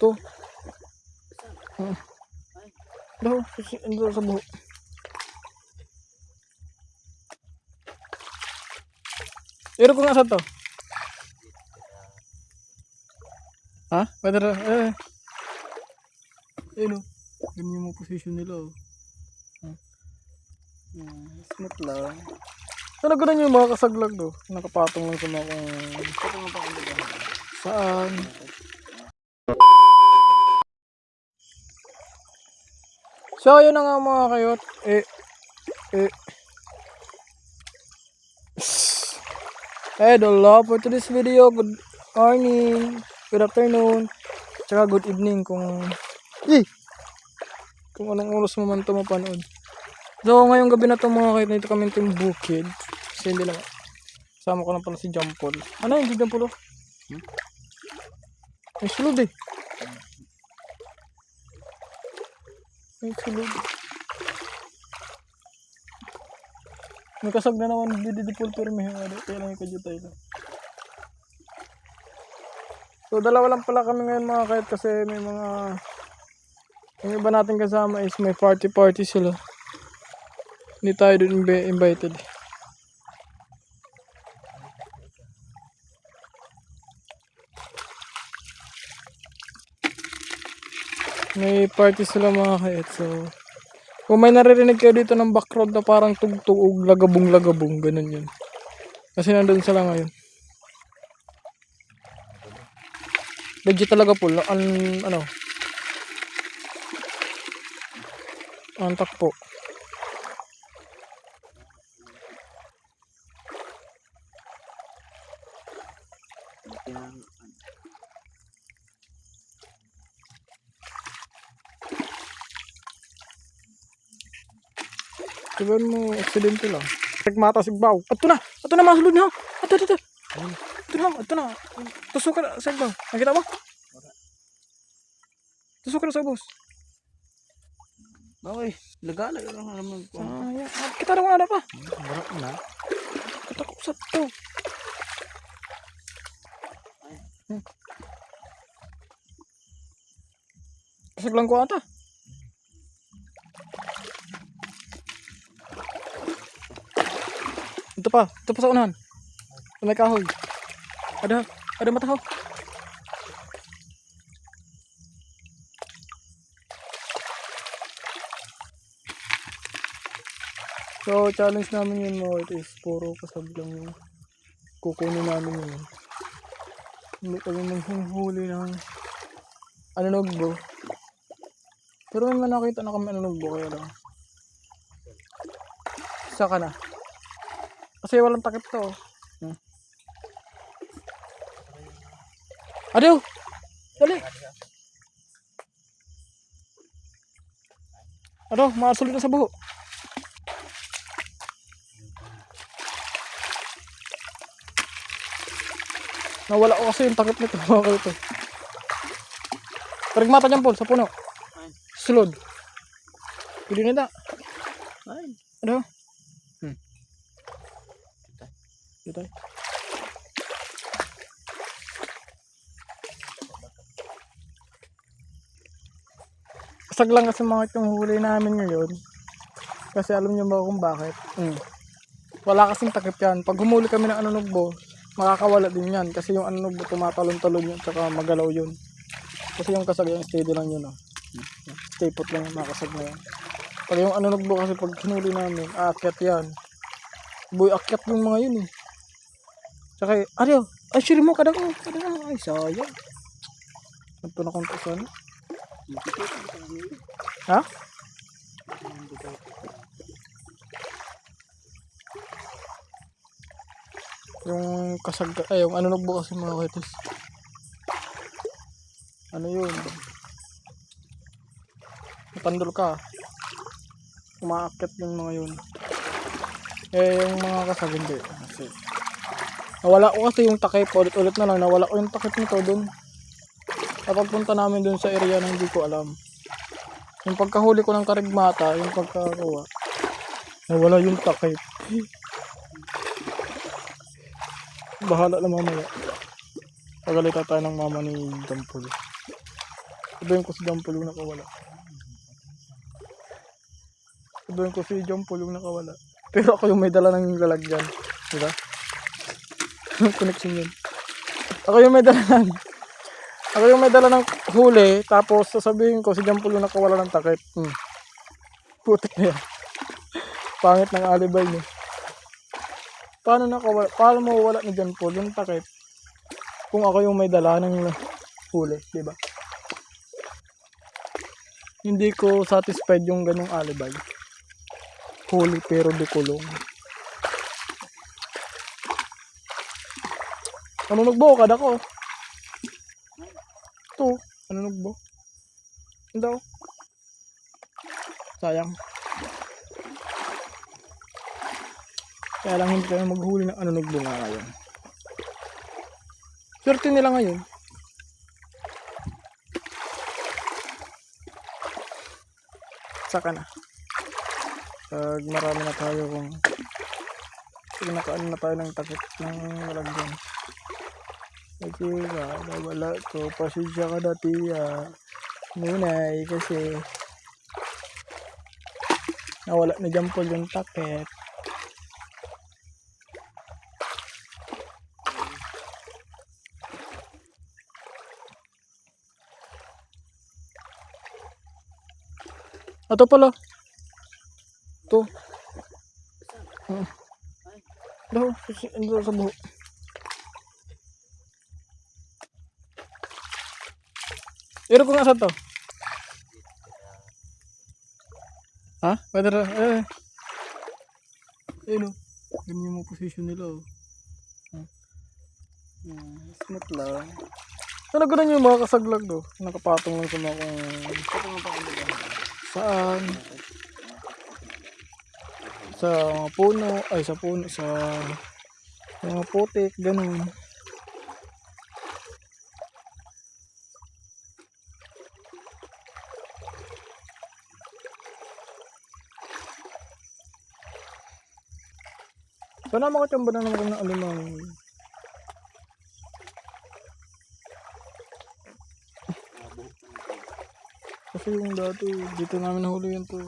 to. Daw, sa buhok. Iro ko nga sa to. Ha? Better Ayun o. Ganyan yung mga position nila o. Smooth lang. Talaga na yung mga kasaglag do. Nakapatong lang sa mga saan. So yun na nga mga kayot. Hello for today's video. Good morning, good afternoon, tsaka good evening kung anong oras mo man ito mapanood. So ngayong gabi na ito mga kayot, nito kami team bukid. Kasi hindi lang sama ko na pala si Jampol. Ano yun si Jampol? Ay sulod eh. Ay sulod. May kasag na naman didipol pero may hangado. Kaya lang yung kadyutay lang. So dalawa lang pala kami ngayon mga kayot kasi may mga yung iba natin kasama is may party sila. Hindi tayo dun invited. May party sila mga kayot. So kung may naririnig kayo dito ng background na parang tugtog, lagabong, ganun yun. Kasi nandun sila ngayon. Legit talaga po, ang takpo. Sabihan mo, aksidente lang. Nagmata si Baw. Ato na masulod na. Ato na. Tusok ka sa Baw. Nakita mo? Tusok ka sa boss. Okay, lagala yun lang naman. Kita na mga pa. Barak na. Katakot sa to. Kasaglang ko ata. Ito pa sa unahan. Ito may kahoy. Ada matahaw. So challenge namin yun mo, it is puro kasaglang yun. Kukunin namin yun. Hindi kami manghuli ng anunogbo. Pero may nakita na kami anunogbo kaya lang. Isa ka na. Kasi walang takip to. Adiyo! Dali! Makasulid na sa buho. Nawala ko kasi yung takip nito. Ito. Tarig mata dyan po sa puno. Sulod. Pili na da. Ano? Dito. Kasag lang kasi mga itong huli namin ngayon. Kasi alam nyo ba kung bakit? Wala kasing takip yan. Pag humuli kami ng anunugbo, makakawala din yan. Kasi yung anunugbo tumatalon-talon yun, tsaka magalaw yun. Kasi yung kasag yung steady lang yun. Stay put lang yung makasag na yan. Pag yung anunugbo kasi pag hinuli namin, aakyat yan. Boy, akyat yung mga yun eh. Tsaka, ay sure mo, kadang, ay sayang. Ito na kung saan. Ha? Yung kasag, yung anunugbo kasi mga kaitis. Ano yun? Matandol ka. Umaakyat yung mga yun. Yung mga kasag hindi. Kasi nawala ko kasi yung takip, ulit na lang nawala ko yung takip nito dun. Kapag punta namin dun sa area na hindi ko alam. Yung pagkahuli ko ng karigmata, yung pagkakuha, nawala yung takip. Bahala na mamaya. Pagalita tayo ng mama ni Jampol. Sabihin ko si John Paul yung nakawala. Sabihin ko si John Paul yung nakawala. Pero ako yung may dala ng lalagyan. Diba? Connection yun. Ako yung may dala ng... Ako yung may dala ng huli. Tapos sasabihin ko si John Paul yung nakawala ng takip. Putik na yan. Pangit ng alibay niya. Paano nakawala? Paano mawawala ni John Paul yung takip? Kung ako yung may dala ng huli. Diba? Hindi ko satisfied yung ganung alibay. Huli pero di kulong. Ano nagbo? Kada ko. Ito. Ano nagbo? Hindi ako. Sayang. Kaya lang hindi tayo maghuli ng ano nagbo nga ngayon. Swerte nila ngayon. Saka na. Pag marami na tayo kung nakaano na tayo ng takip ng malagyan. Kasi wala ko. Pasensya ka dati munay kasi nawala na dyan po yung takip. Ito pala. Ito. Ito sa buho. Iro ko nga sa to. Ha? Pwede na. Ayun o. Ganyan yung position nila o. Smooth lang. Talaga na yung mga kasaglag do. Nakapatong lang sa mga saan? Sa mga puno. Ay sa puno. Sa mga putik. Ganun. Sana makachamba na naman ng alimang. Kasi yung dati, dito namin nahuli yun to.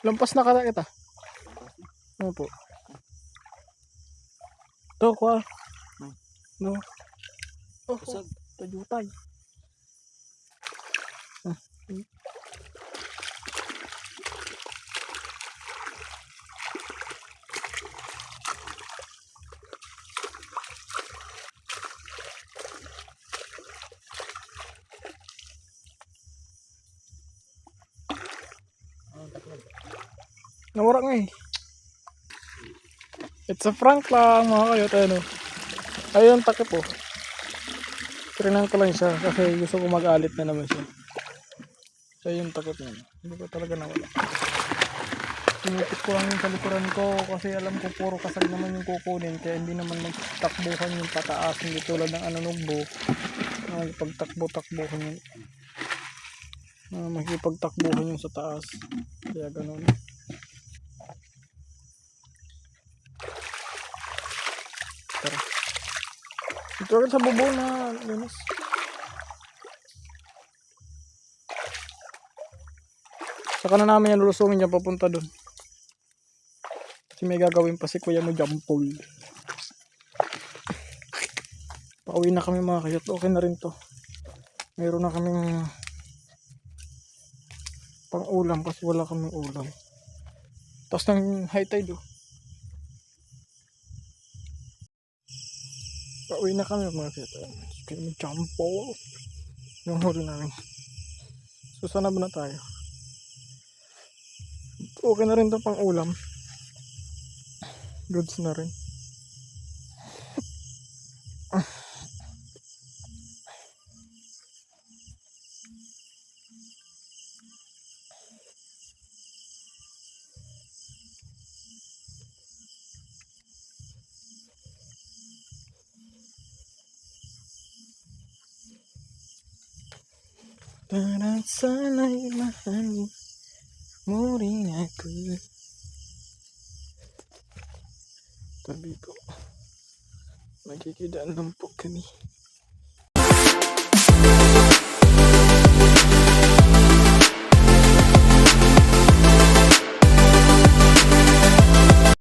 Lampas na kata kita. Ano po? Ito, kwa. No. Oh, tajutay. Nawara nga eh. It's a prank lang mga kayo. Tayo, ayun takip po. Trinan ko lang siya kasi gusto ko mag-alit na naman siya. So yung takip niya. Hindi ko talaga nawala. Tinipit ko lang yung sa likuran ko kasi alam ko puro kasag naman yung kukunin. Kaya hindi naman magtakbuhan yung pataas. Hindi tulad ng anunugbo. Pagtakbo-takbuhan yung makikipagtakbuhan yung sa taas. Kaya ganun. Tara. Ito rin sa bubo na linis. Saka na namin yan lulusungin dyan papunta dun. Kasi may gagawin pa si kuya mo Jampol. Pauwi na kami mga kayot. Okay na rin to. Mayroon na kaming pang ulam kasi wala kaming ulam. Tapos ng high tide oh. Pauwi na kami mga kayot. Kuya mo Jampol. Yung huli namin. So sana ba na tayo? Okay na rin to pang ulam. Goods na rin. Para sana'y mahal mo rin ako. Tabi ko. Magkikidaan lang po kami.